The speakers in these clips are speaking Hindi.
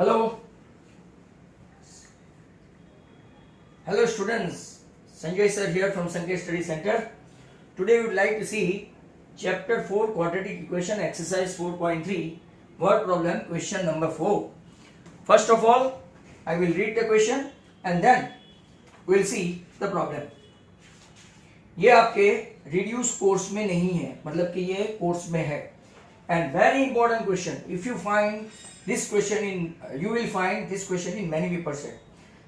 Hello. Hello students. Sanjay sir here from Sanjay Study Center. Today we would like to see chapter 4 quadratic equation exercise 4.3 word problem question number 4. First of all, I will read the question and then we will see the problem. ये आपके reduce कोर्स में नहीं है, मतलब कि ये कोर्स में है. And very important question, if you find this question you will find this question in many papers.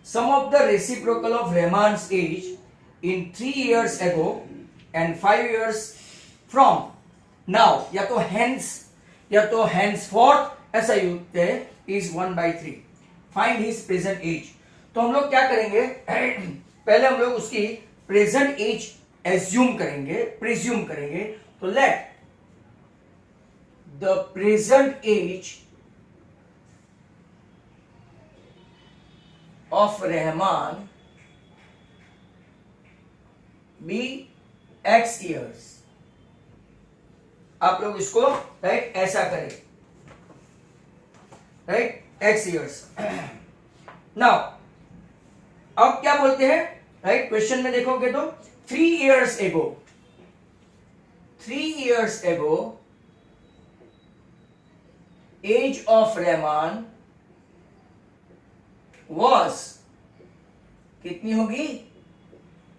Sum of the reciprocal of Rahman's age in 3 years ago and 5 years from now, या तो hence या तो henceforth ऐसा युक्त है, is 1/3. Find his present age. तो हम लोग क्या करेंगे, पहले हम लोग उसकी present age assume करेंगे, presume करेंगे. तो let the present age of Rahman be x years. आप लोग इसको राइट ऐसा करें, राइट x years. नाउ अब क्या बोलते हैं, राइट क्वेश्चन में देखोगे तो 3 years ago age of Rahman was कितनी होगी,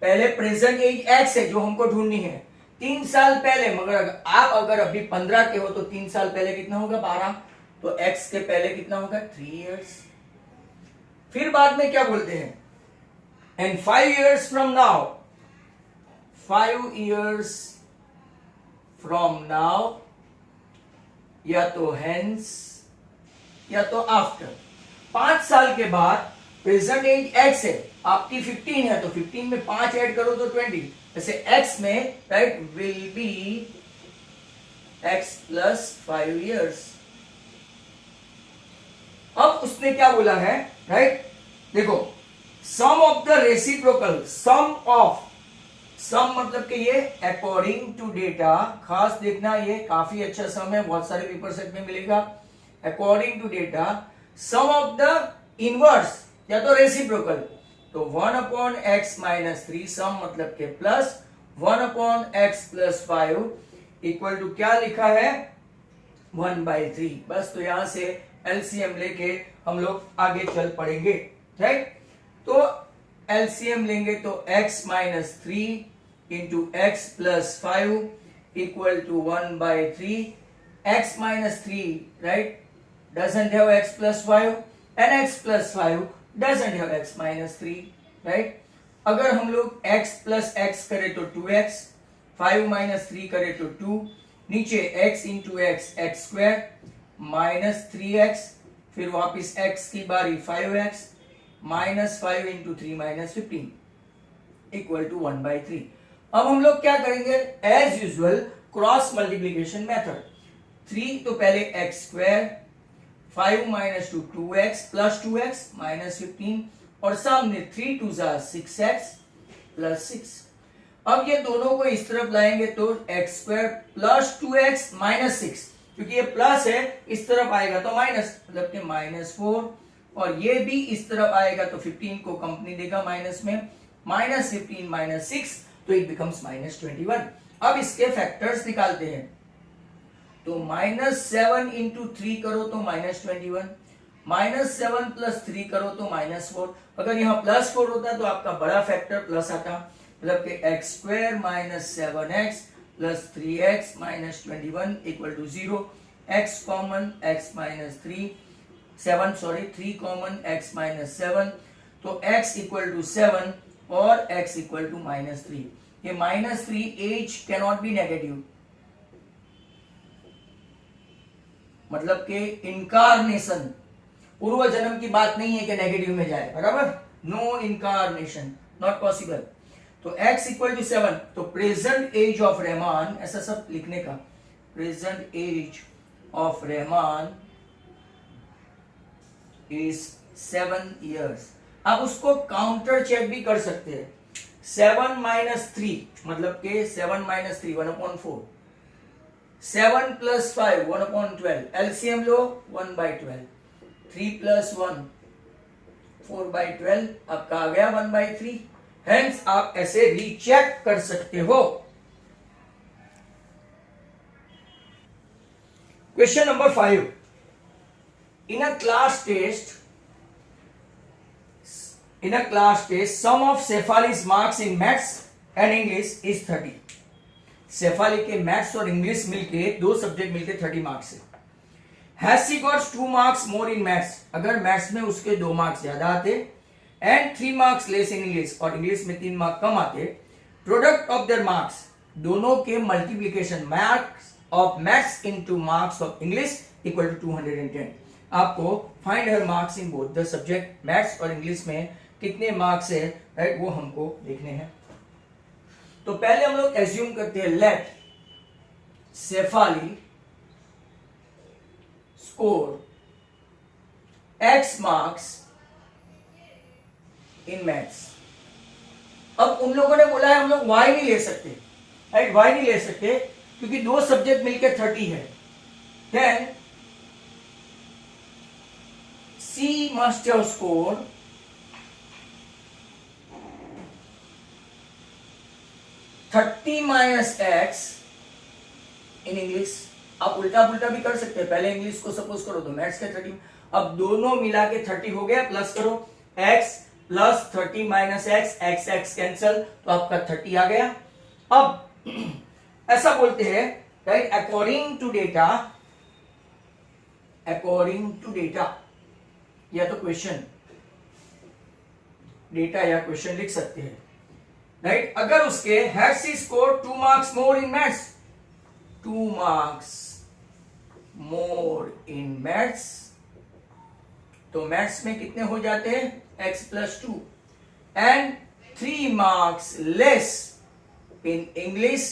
पहले प्रेजेंट एज x है जो हमको ढूंढनी है 3 साल पहले, मगर आप अगर अभी 15 के हो तो 3 साल पहले कितना होगा 12, तो x के पहले कितना होगा 3 years. फिर बाद में क्या बोलते हैं, and 5 years from now, 5 years from now या तो hence या तो आफ्टर. 5 साल के बाद प्रेजेंट एज x है, आपकी 15 है तो 15 में 5 ऐड करो तो 20, जैसे x में right will be x plus 5 years. अब उसने क्या बोला है, राइट देखो, सम ऑफ द रेसिप्रोकल, सम मतलब कि ये अकॉर्डिंग टू डेटा, खास देखना ये काफी अच्छा सम है, बहुत सारे पेपर सेट में मिलेगा. According to data sum of the inverse या तो रेसिप्रोकल, तो 1/x माइनस 3 सम मतलब के plus 1/x plus 5 equal to क्या लिखा है 1/3. बस तो यहां से एलसीएम लेके हम लोग आगे चल पड़ेंगे, राइट. तो एलसीएम लेंगे तो x minus 3 into x plus 5 equal to 1/3. x minus 3 right doesn't have x plus 5 and x plus 5 doesn't have x minus 3, right. अगर हम लोग x plus x करें तो 2x, 5 minus 3 करें तो 2, नीचे x into x x square minus 3x, फिर वापस x की बारी 5x minus 5 into 3 minus 15 equal to 1/3. अब हम लोग क्या करेंगे, as usual cross multiplication method. 3 तो पहले x square, 5 minus 2 2x plus 2x minus 15 और सामने 3 2 6x plus 6. अब ये दोनों को इस तरफ लाएंगे तो x square plus 2x minus 6, क्योंकि ये प्लस है इस तरफ आएगा तो माइनस, मतलब कि -4, और ये भी इस तरफ आएगा तो 15 को कंपनी देगा माइनस में, -15 minus 6 तो इट बिकम्स -21. अब इसके फैक्टर्स निकालते हैं तो -7 इंटू 3 करो तो -21, -7 प्लस 3 करो तो -4. अगर यहाँ +4 होता तो आपका बड़ा फैक्टर प्लस आता, मतलब कि x square minus 7x plus 3x minus 21 equal to 0. x common x minus 3 common x minus 7, तो x इक्वल टू 7 और x इक्वल टू -3. ये -3 age can not be negative, मतलब कि इनकारनेशन, पूर्व जन्म की बात नहीं है कि नेगेटिव में जाए, बराबर. No incarnation, not possible. तो x इक्वल टू 7, तो प्रेजेंट एज ऑफ रहमान, ऐसा सब लिखने का, present age of Rahman is 7 years. आप उसको काउंटर चेक भी कर सकते हैं. 7 minus 3 मतलब के 7 minus 3 1/4, 7 plus 5 1/12, एलसीएम लो 1/12, 3 प्लस 1 4/12 आपका आ गया 1/3। हेंस आप ऐसे रीचेक कर सकते हो। Question number 5, in a class test some of Shefali's marks in maths and English is 30। Shefali के मैथ्स और इंग्लिश मिलके, दो सब्जेक्ट मिलके 30 मार्क्स है। Has she got 2 marks more in maths? अगर मैथ्स में उसके 2 मार्क्स ज्यादा आते and 3 marks less in English, और इंग्लिश में 3 मार्क्स कम आते, प्रोडक्ट ऑफ देयर मार्क्स, दोनों के multiplication marks of maths into marks of English equal to 210। आपको find her marks in both the subject, maths और इंग्लिश में कितने मार्क्स है, राइट, वो हमको देखने हैं। तो पहले हम लोग एज्यूम करते हैं, let Shefali score X marks in maths। अब उन लोगों ने बोला है हम लोग Y नहीं ले सकते, राइट, Y नहीं ले सकते क्योंकि दो सब्जेक्ट मिलकर 30 है। Then C must have scored 30 minus X in English। आप उल्टा पुल्टा भी कर सकते हैं, पहले इंग्लिश को सपोज करो तो मैथ्स के 30, अब दोनों मिला के 30 हो गया, प्लस करो x plus 30 minus x, x x cancel, तो आपका 30 आ गया। अब ऐसा बोलते हैं, राइट, अकॉर्डिंग टू डेटा या तो क्वेश्चन, डेटा या क्वेश्चन लिख सकते हैं, राइट। अगर उसके had she score 2 marks more in maths, 2 marks more in maths, तो मैथ्स में कितने हो जाते हैं, x plus 2, and 3 marks less in English,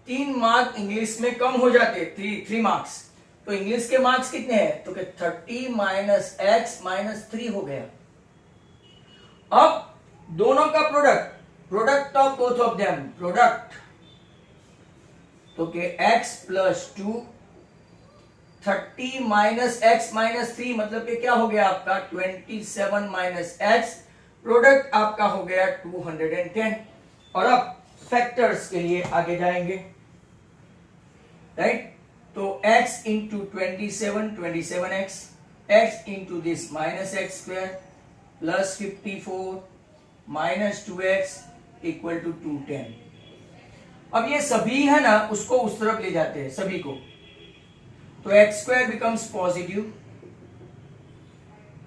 3 mark English में कम हो जाते हैं, 3 मार्क्स, तो इंग्लिश के मार्क्स कितने हैं, तो 30 माइनस एक्स माइनस 3 हो गया। अब दोनों का product of both of them, product, तो के x plus 2 30 minus x minus 3 मतलब कि क्या हो गया आपका 27 माइनस एक्स, प्रोडक्ट आपका हो गया 210। और अब फैक्टर्स के लिए आगे जाएंगे, राइट, तो x into 27x, x into this minus x square plus 54 minus 2x equal to 210। अब ये सभी है ना, उसको उस तरफ ले जाते हैं सभी को, तो x square becomes positive,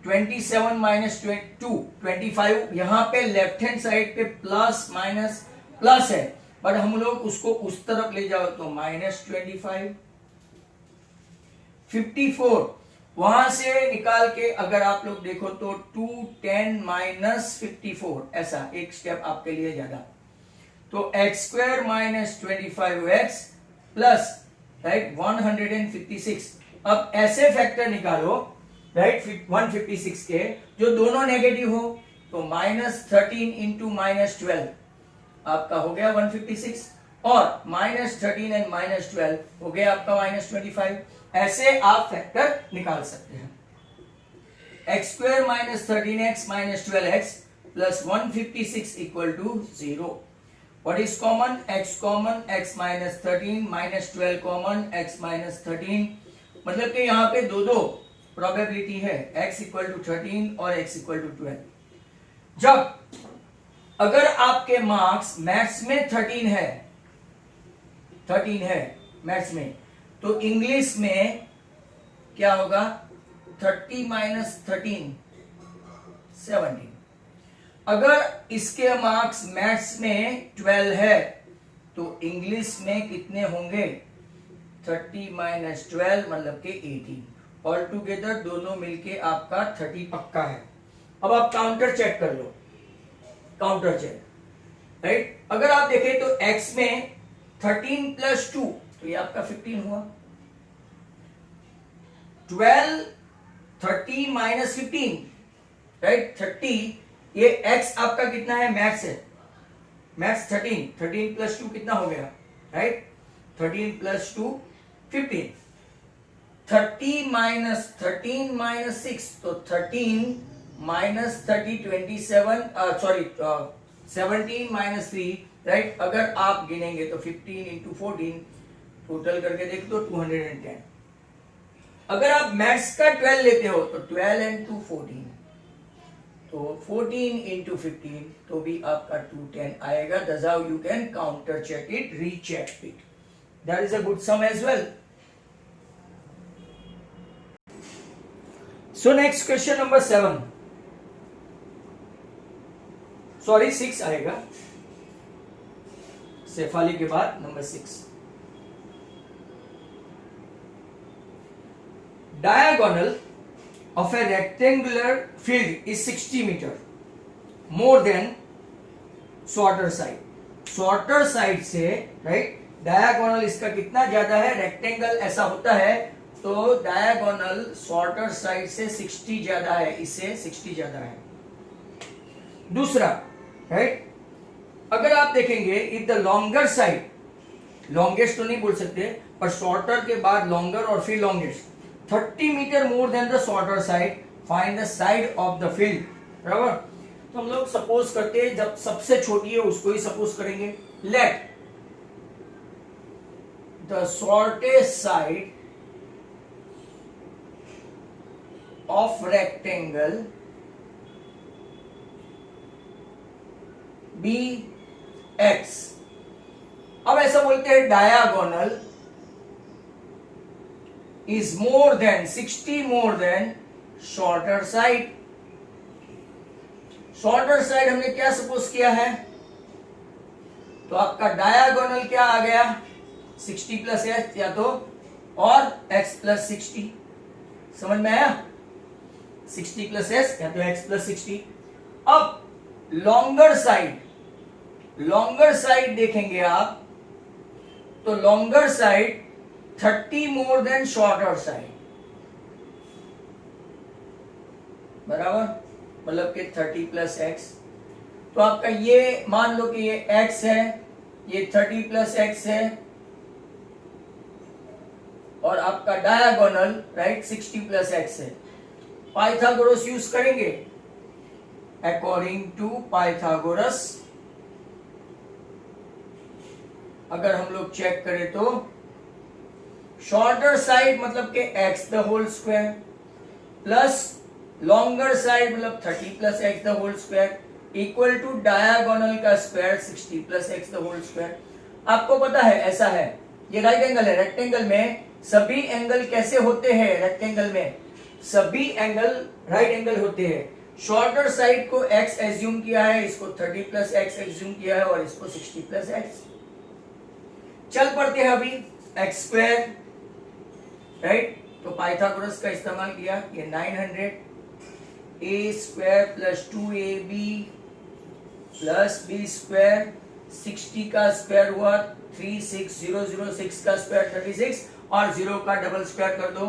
27 minus 2 25, यहां पे लेफ्ट हैंड साइड पे प्लस माइनस प्लस है, बट हम लोग उसको उस तरफ ले जाओ तो माइनस 25, 54 वहां से निकाल के अगर आप लोग देखो तो 210 माइनस 54, ऐसा एक स्टेप आपके लिए ज्यादा, तो x square minus 25x plus, right, 156। अब ऐसे फैक्टर निकालो, राइट, 156 के जो दोनों नेगेटिव हो, तो माइनस 13 इंटू माइनस 12 आपका हो गया 156, और माइनस 13 एंड माइनस 12 हो गया आपका माइनस 25। ऐसे आप फैक्टर निकाल सकते हैं। X square minus 13x minus 12x plus 156 equal to 0। What is common? X common, x minus 13 minus 12 common, x minus 13, मतलब कि यहाँ पे दो प्रोबेबिलिटी है, x इक्वल टू 13 और x इक्वल टू 12। जब अगर आपके मार्क्स मैथ्स में 13 है मैथ्स में, तो इंग्लिश में क्या होगा, 30 माइनस 13 17। अगर इसके मार्क्स मैथ्स में 12 है, तो इंग्लिश में कितने होंगे, 30 माइनस 12 मतलब के 18, ऑल टुगेदर दोनों मिलके आपका 30 पक्का है। अब आप काउंटर चेक कर लो, काउंटर चेक, राइट। अगर आप देखें तो x में 13 प्लस 2, तो ये आपका 15 हुआ, 12 30 माइनस 15, राइट, 30, ये x आपका कितना है, मैथ्स है, मैथ्स 13 प्लस 2 कितना हो गया, राइट, 13 प्लस 2 15, 30 माइनस 13 माइनस 6, तो 13 माइनस 30 27, सॉरी 17 माइनस 3, राइट। अगर आप गिनेंगे तो 15 इंटू 14, टोटल करके देख दो 210। अगर आप मैथ्स का 12 लेते हो तो 12 एंड 2 14, तो 14 इंटू 15, तो भी आपका 210 आएगा। That's how you can counter check it, recheck it. That is a good sum as well. So next question number 7, sorry 6 आएगा, शेफाली के बाद number 6। Diagonal of a rectangular field is 60 meter more than shorter side. Shorter side से, right, diagonal इसका कितना ज्यादा है? रेक्टेंगल ऐसा होता है तो diagonal shorter side से 60 ज्यादा है, इससे 60 ज्यादा है। दूसरा, right, अगर आप देखेंगे if the longer side, longest तो नहीं बोल सकते पर shorter के बाद longer और फिर longest, 30 metre more than the shorter side, find the side of the field. बराबर। तो हम लोग सपोज करते हैं, जब सबसे छोटी है उसको ही सपोज करेंगे। Let the shortest side of rectangle be x. अब ऐसा बोलते हैं diagonal is more than 60 more than shorter side। shorter side हमने क्या सपोज किया है? तो आपका डायगोनल क्या आ गया? 60 प्लस एच या तो और x प्लस 60। समझ में आया? 60 प्लस एच या तो x प्लस 60। अब लॉन्गर साइड देखेंगे आप तो longer side 30 more than shorter side, बराबर, मतलब कि 30 प्लस एक्स। तो आपका ये मान लो कि ये x है, ये 30 प्लस एक्स है, और आपका डायगोनल, राइट, 60 प्लस एक्स है। पाइथागोरस यूज करेंगे। अकॉर्डिंग टू पाइथागोरस अगर हम लोग चेक करें तो शॉर्टर साइड मतलब के x the whole square plus longer side मतलब 30 plus x the whole square equal to diagonal का square 60 plus x the whole square. आपको पता है ऐसा है, ये राइट एंगल है। रेक्टेंगल में सभी एंगल कैसे होते हैं? रेक्टेंगल में सभी एंगल राइट एंगल होते हैं। शॉर्टर साइड को x एज्यूम किया है, इसको 30 प्लस एक्स एज्यूम किया है और इसको 60 प्लस एक्स। चल पड़ते हैं अभी एक्स स्क्वायर, राइट। तो पाइथागोरस का इस्तेमाल किया, ये 900 a square plus 2ab plus b square 60 का स्क्वायर हुआ 36006 का स्क्वायर 36 और 0 का डबल स्क्वायर कर दो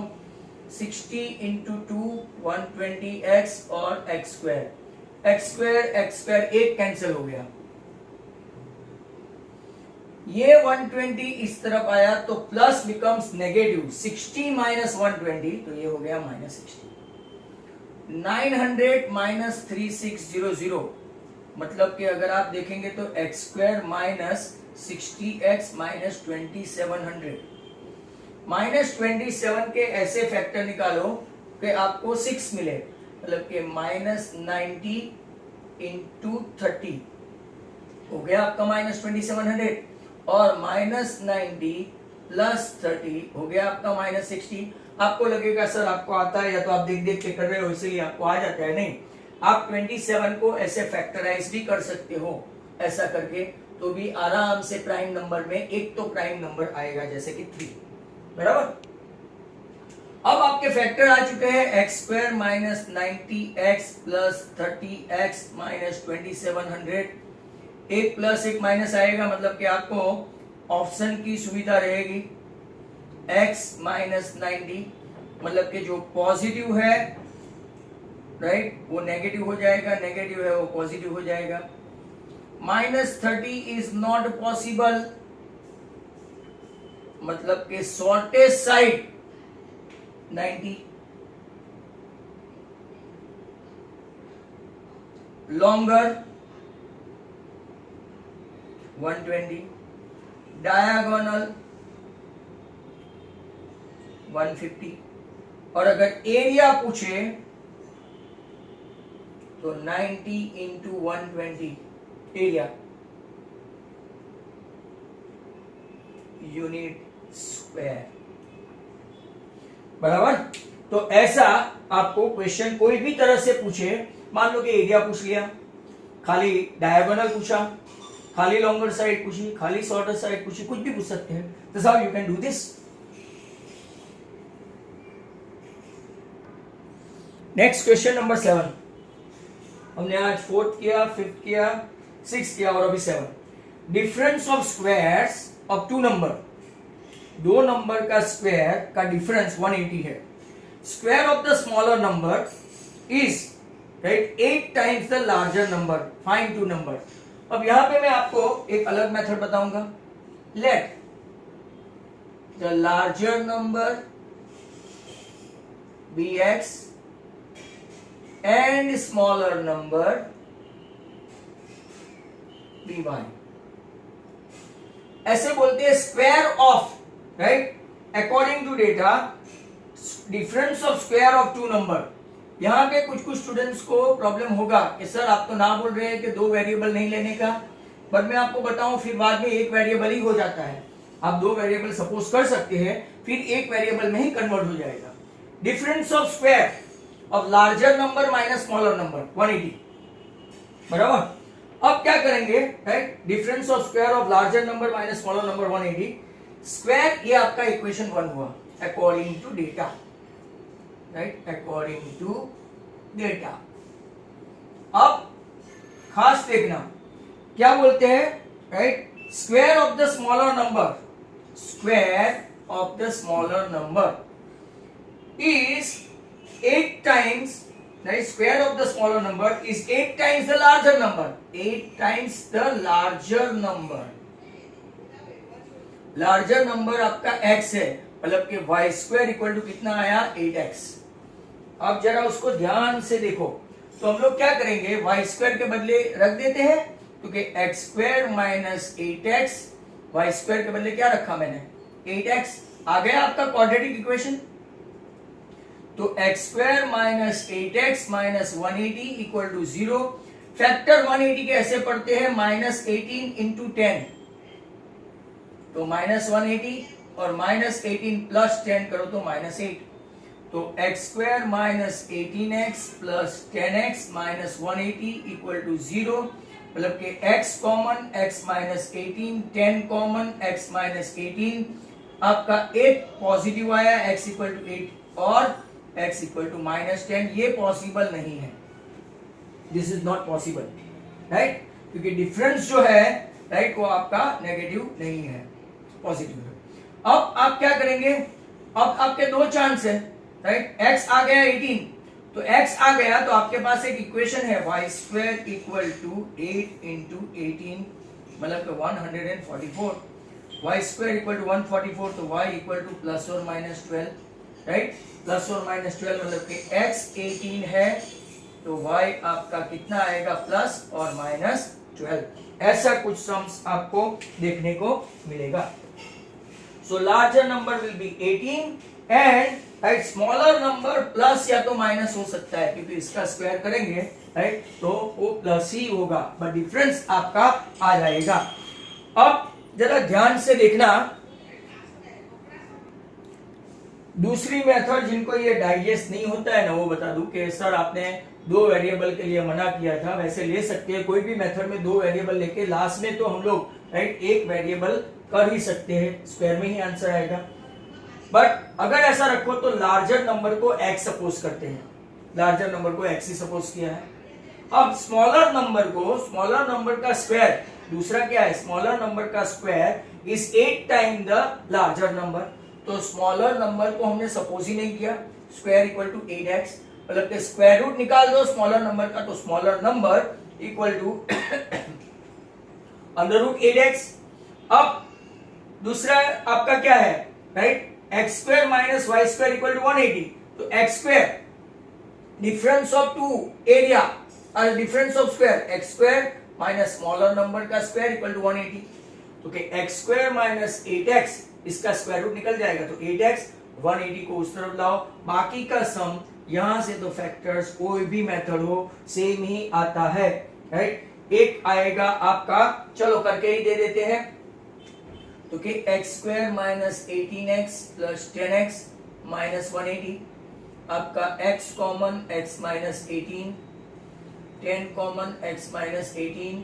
60 इंटू 2 120x और x स्क्वायर एक कैंसिल हो गया। ये 120 इस तरफ आया तो प्लस बिकम्स नेगेटिव 60 माइनस 120, तो ये हो गया माइनस 60। 900 माइनस 3600 मतलब कि अगर आप देखेंगे तो x square minus 60x minus 2700। Minus 27 के ऐसे फैक्टर निकालो कि आपको 6 मिले, मतलब कि माइनस 90 इंटू 30 हो गया आपका माइनस 2700 और माइनस 90 प्लस 30 हो गया आपका माइनस 60। आपको लगेगा सर आपको आता है या तो आप देख देख के कर रहे हो इसलिए आपको आ जाता है, नहीं, आप 27 को ऐसे फैक्टराइज भी कर सकते हो। ऐसा करके तो भी आराम से प्राइम नंबर में एक तो प्राइम नंबर आएगा जैसे कि 3, बराबर। अब आपके फैक्टर आ चुके हैं x square minus 90x plus 30x minus 2700। एक प्लस एक माइनस आएगा मतलब कि आपको ऑप्शन की सुविधा रहेगी। x माइनस 90 मतलब कि जो पॉजिटिव है, राइट, वो नेगेटिव हो जाएगा, नेगेटिव है वो पॉजिटिव हो जाएगा। माइनस 30 इज नॉट पॉसिबल मतलब कि शॉर्टेस्ट साइड 90, longer 120, diagonal 150, और अगर एरिया पूछे तो 90 इंटू 120 एरिया यूनिट स्क्वायर, बराबर। तो ऐसा आपको क्वेश्चन कोई भी तरह से पूछे, मान लो कि एरिया पूछ लिया, खाली डायगोनल पूछा, खाली लॉन्गर साइड पूछी, खाली शॉर्टर साइड पूछी, कुछ भी पूछ सकते हैं। This how you can do this. Next question number 7। हमने आज 4th किया, 5th किया, 6th किया और अभी 7। Difference of squares of two number, दो नंबर का स्क्वायर का डिफरेंस 180 है। Square of the smaller number is right 8 times the larger number, find two number. अब यहां पे मैं आपको एक अलग मेथड बताऊंगा। Let the larger number be x and smaller number be y. ऐसे बोलते हैं square of, right, according to data difference of square of two number. यहां पे कुछ स्टूडेंट्स को प्रॉब्लम होगा कि सर आप तो ना बोल रहे हैं कि दो वेरिएबल नहीं लेने का, बट मैं आपको बताऊं फिर बाद में एक वेरिएबल ही हो जाता है। आप दो वेरिएबल सपोज कर सकते हैं, फिर एक वेरिएबल में ही कन्वर्ट हो जाएगा। Difference of square of larger number minus smaller number 180, बराबर। अब क्या करेंगे, right, difference of square of larger number minus smaller number 180 square, ये आपका इक्वेशन 1 हुआ according to data, right, according to data. अब खास देखना क्या बोलते हैं, right, square of the smaller number, square of the smaller number is 8 times, right, square of the smaller number is 8 times the larger number, 8 times the larger number। larger number आपका x है, मतलब कि y square इक्वल टू कितना आया 8x। अब जरा उसको ध्यान से देखो, तो हम लोग क्या करेंगे, y स्क्वायर के बदले रख देते हैं, क्योंकि x square minus 8x, y square के बदले क्या रखा मैंने 8x। आ गया आपका क्वाड्रेटिक इक्वेशन। तो x square minus 8x minus 180 equal to 0। Factor 180 के ऐसे पढ़ते हैं माइनस 18 इंटू 10, तो माइनस 180 और माइनस 18 प्लस 10 करो तो माइनस 8। तो x square minus 18x plus 10x minus 180 equal to 0, मतलब कि x common, x minus 18, 10 common, x minus 18, आपका 8 पॉजिटिव आया, x इक्वल टू 8 और x इक्वल टू माइनस 10। ये पॉसिबल नहीं है, this is not possible, right, क्योंकि डिफरेंस जो है, राइट, वो आपका नेगेटिव नहीं है, पॉजिटिव है। अब आप क्या करेंगे, अब आपके दो चांस है, राइट, x आ गया 18, तो x आ गया तो आपके पास एक इक्वेशन है y square equal to 8 into 18, मतलब कि 144। y स्क्वायर इक्वल टू 144, तो y इक्वल टू प्लस और माइनस 12, राइट, प्लस और माइनस 12, मतलब कि x 18 है तो y आपका कितना आएगा प्लस और माइनस 12। ऐसा कुछ सम्स आपको देखने को मिलेगा। So larger number will be 18 and right smaller number plus या तो माइनस हो सकता है, क्योंकि इसका स्क्वायर करेंगे, राइट, तो वो प्लस ही होगा, बट डिफरेंस आपका आ जाएगा। अब जरा ध्यान से देखना, दूसरी मेथड जिनको ये डाइजेस्ट नहीं होता है ना, वो बता दूं कि सर आपने दो वेरिएबल के लिए मना किया था, वैसे ले सकते हैं कोई भी मेथड में दो वेरिएबल लेके लास्ट में तो हम लोग, राइट, एक वेरिएबल कर ही सकते हैं, स्क्वायर में ही आंसर आएगा। बट अगर ऐसा रखो तो लार्जर नंबर को x सपोज करते हैं, लार्जर नंबर को x ही सपोज किया है। अब स्मॉलर नंबर को, स्मॉलर नंबर का स्क्वायर, दूसरा क्या है, स्मॉलर नंबर का square is 8 time the larger number, तो स्मॉलर नंबर को हमने सपोज ही नहीं किया, स्क्वायर इक्वल टू 8x, मतलब कि स्क्वायर रूट निकाल दो स्मॉलर नंबर का, तो smaller number equal to under root 8x। अब दूसरा आपका क्या है, right, x square minus y square equal to 180, तो x square difference of two area और difference of square x square minus smaller number का स्क्वायर इक्वल टू 180, तो कि एक्स स्क्वायर माइनस 8x इसका स्क्वायर रूट निकल जाएगा, तो 8x 180 को उस तरफ लाओ, बाकी का सम यहां से तो फैक्टर्स कोई भी मेथड हो सेम ही आता है, राइट। एक आएगा आपका, चलो करके ही दे देते हैं, तो कि x square minus 18x plus 10x minus 180, आपका x common x minus 18, 10 common x minus 18,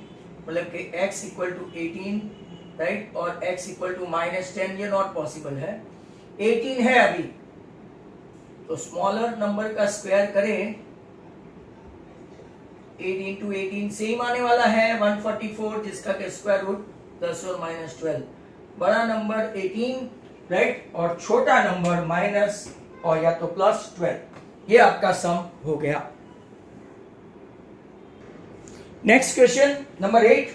मतलब कि x इक्वल टू 18, राइट, और x इक्वल टू माइनस 10, ये नॉट पॉसिबल है, 18 है अभी, तो स्मॉलर नंबर का स्क्वायर करें, 18 टू 18 सेम आने वाला है 144, जिसका के स्क्वायर रूट 10 और माइनस 12, बड़ा नंबर 18, राइट, और छोटा नंबर माइनस और या तो प्लस 12, ये आपका सम हो गया। Next question number 8।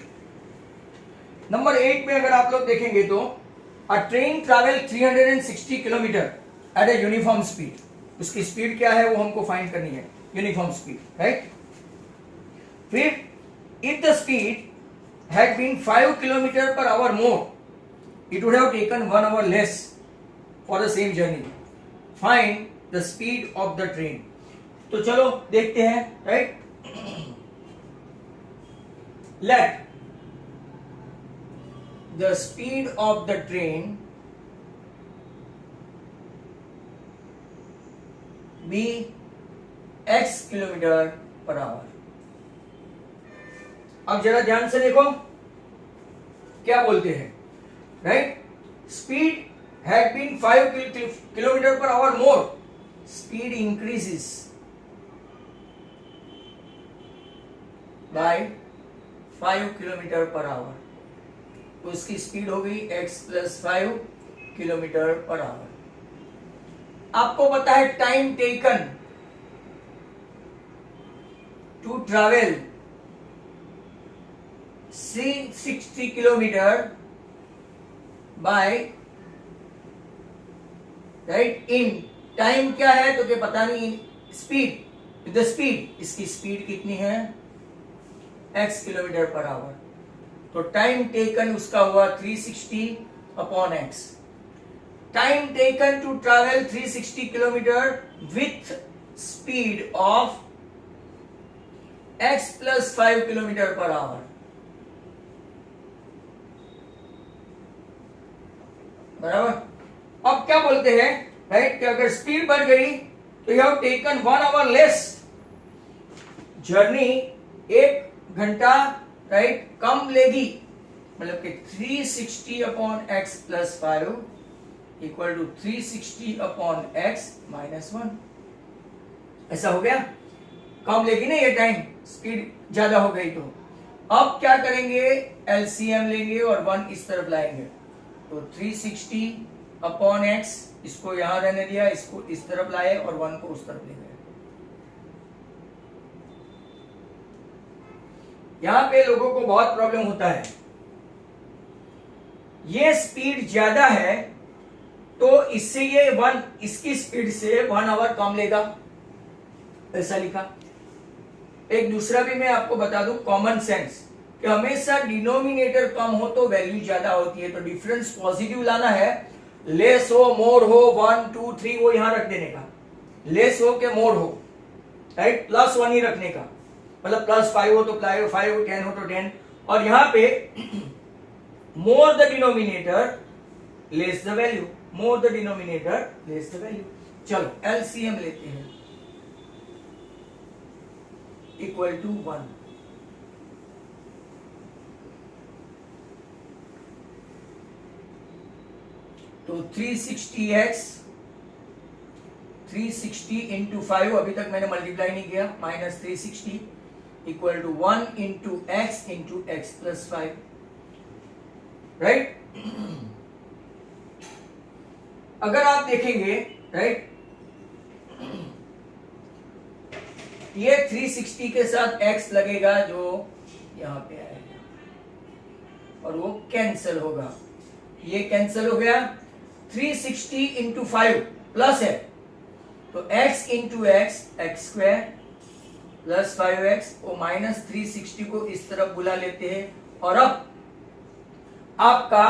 नंबर 8 में अगर आप लोग देखेंगे तो a train travel 360 kilometre at a uniform speed, उसकी स्पीड क्या है वो हमको फाइंड करनी है, यूनिफॉर्म स्पीड, राइट। फिर if the speed had been 5 kilometre per hour more, it would have taken 1 hour less for the same journey. Find the speed of the train. तो चलो देखते हैं, right? Let the speed of the train be x kilometre per our. अब जरा ध्यान से देखो क्या बोलते हैं, right? Speed had been 5 kilometer per hour more. Speed increases by 5 kilometer per hour. तो उसकी स्पीड हो गई x plus 5 kilometre per hour. आपको पता है time taken to travel 360 kilometre by, right, in time क्या है तो क्या पता नहीं, स्पीड, विद द स्पीड, इसकी स्पीड कितनी है x किलोमीटर पर आवर, तो टाइम टेकन उसका हुआ 360 upon x। Time taken to travel 360 kilometre with speed of x plus 5 kilometre per hour, बराबर। अब क्या बोलते हैं, राइट, कि अगर स्पीड बढ़ गई तो you have taken 1 hour less, journey 1 घंटा, राइट, कम लेगी, मतलब कि 360 upon x plus 5 equal to 360 upon x minus 1, ऐसा हो गया, कम लेगी ना ये टाइम, स्पीड ज्यादा हो गई तो। अब क्या करेंगे, एलसीएम लेंगे और 1 इस तरफ लाएंगे, तो 360 अपॉन x, इसको यहां रहने दिया, इसको इस तरफ लाए और 1 को उस तरफ ले गए। यहां पे लोगों को बहुत प्रॉब्लम होता है, ये स्पीड ज्यादा है तो इससे ये 1, इसकी स्पीड से 1 आवर कम लेगा, ऐसा लिखा। एक दूसरा भी मैं आपको बता दूं, कॉमन सेंस, कि हमेशा डिनोमिनेटर कम हो तो वैल्यू ज्यादा होती है, तो डिफरेंस पॉजिटिव लाना है, लेस हो मोर हो 1 2 3 वो यहां रख देने का, लेस हो के मोर हो, राइट, प्लस 1 ही रखने का, मतलब प्लस 5 हो तो प्लस 5 हो, 10 हो तो 10, और यहां पे more the denominator less the value, more the denominator less the value. चलो एलसीएम लेते हैं, इक्वल टू 1, तो 360x 360 इंटू 5, अभी तक मैंने मल्टीप्लाई नहीं किया, minus 360 equal to 1 into x plus 5, right. अगर आप देखेंगे, राइट, ये 360 के साथ x लगेगा जो यहां पे आएगा और वो कैंसिल होगा, ये कैंसिल हो गया, 360 इंटू 5 प्लस है, तो x into x x square plus 5x और माइनस 360 को इस तरफ बुला लेते हैं। और अब आपका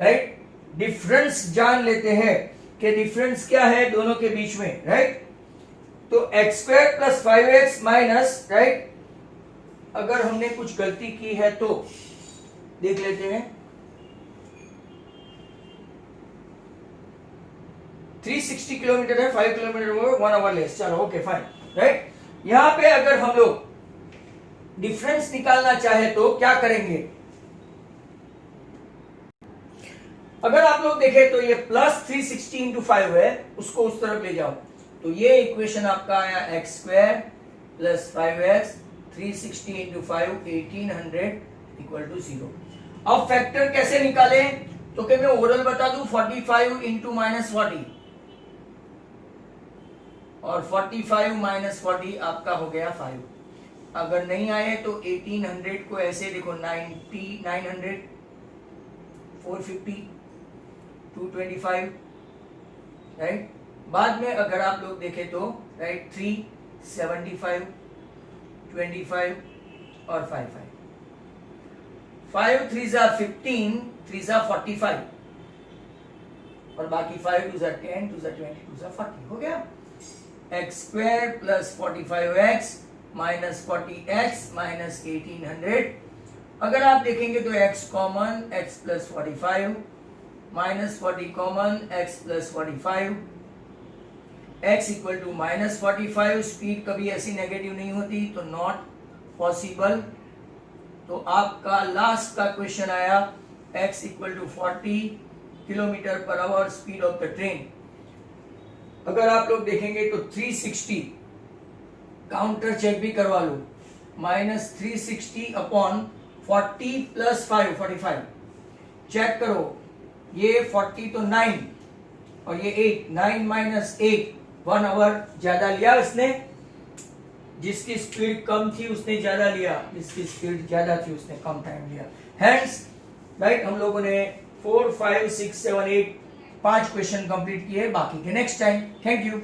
राइट डिफरेंस जान लेते हैं कि डिफरेंस क्या है दोनों के बीच में, राइट। तो x square plus 5x minus, right, अगर हमने कुछ गलती की है तो देख लेते हैं। 360 किलोमीटर है, 5 किलोमीटर वो 1 आवर लेस, चलो ओके फाइन, राइट। यहां पे अगर हम लोग डिफरेंस निकालना चाहे तो क्या करेंगे? अगर आप लोग देखें तो ये प्लस 360 इंटू 5 है, उसको उस तरफ ले जाओ, तो ये इक्वेशन आपका आया x square plus 5x 360 into 5 1800 equal to 0। अब फैक्टर कैसे निकाले? तो क्या मैं ओरल बता दूं, 45 इंटू माइनस 40 और 45 माइनस 40 आपका हो गया 5। अगर नहीं आए तो 1800 को ऐसे देखो 90 900 450 225, राइट। बाद में अगर आप लोग देखें तो राइट 3 75 25 और 5 3 जा 15 3 जा 45 और बाकी 5 2 जा 10 2 जा 20 2 जा 40 हो गया। X square plus 45x minus 40x minus 1800। अगर आप देखेंगे तो x common, x plus 45 minus 40 common, x plus 45, x equal to minus 45। Speed कभी ऐसी नेगेटिव नहीं होती, तो नॉट पॉसिबल। तो आपका लास्ट का क्वेश्चन आया x equal to 40 kilometre per hour speed of the train. अगर आप लोग देखेंगे तो 360 काउंटर चेक भी करवा लो, माइनस 360 अपॉन 40 प्लस 5 45, चेक करो, ये 40 तो 9 और ये 8, 9 माइनस 8 1 आवर ज्यादा लिया उसने। जिसकी स्पीड कम थी उसने ज्यादा लिया, जिसकी स्पीड ज्यादा थी उसने कम टाइम लिया। हेंस राइट हम लोगों ने 4 5 6 7 8 5 क्वेश्चन कंप्लीट किए, बाकी के नेक्स्ट टाइम। Thank you.